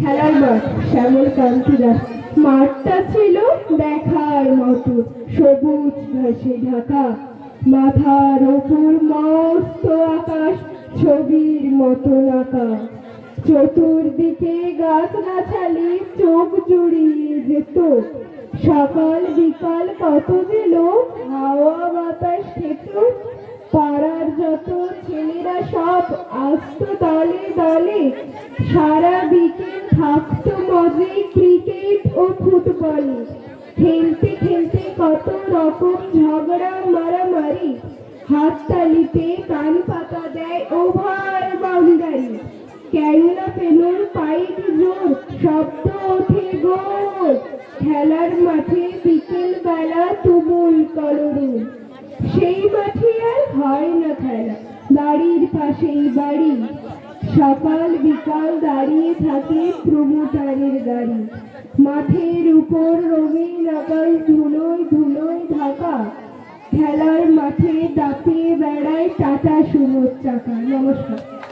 খেলার মাঠ, শ্যামলকান্তি দাস। মাঠটা ছিল দেখার মতো, সবুজ ঘাসে ঢাকা। মাথার ওপর মস্ত আকাশ, ছবির মতো আঁকা। চতুর্দিকে গাছগাছালি, চোখ জুড়িয়ে যেত। সকাল বিকাল কত যে লোক, হাওয়া বাতাস খেত। পাড়ার যত ছেলেরা সব আসতো দলে দলে। সারা বিকেল থাকতো মজে ক্রিকেট ও ফুটবলে। খেলতে খেলতে কত রকম ঝগড়া মারামারি। হাততালিতে কান পাতা দেয় ওভার বাউন্ডারি। ক্যাংলা পেলোর পাইক জোর, শব্দ ওঠে গোল। খেলার মাঠে বিকেল বেলা তুমুল কলরব। সেই মাঠে আর হয় না খেলা, বাড়ির পাশেই বাড়ি। সকাল বিকাল দাঁড়িয়ে থাকে প্রমোটারের গাড়ি। মাঠের উপর রঙিন আকাশ ধুলোয় ধুলোয় ঢাকা। খেলার মাঠে দাপিয়ে বেড়ায় টাটা সুমোর চাকা। নমস্কার।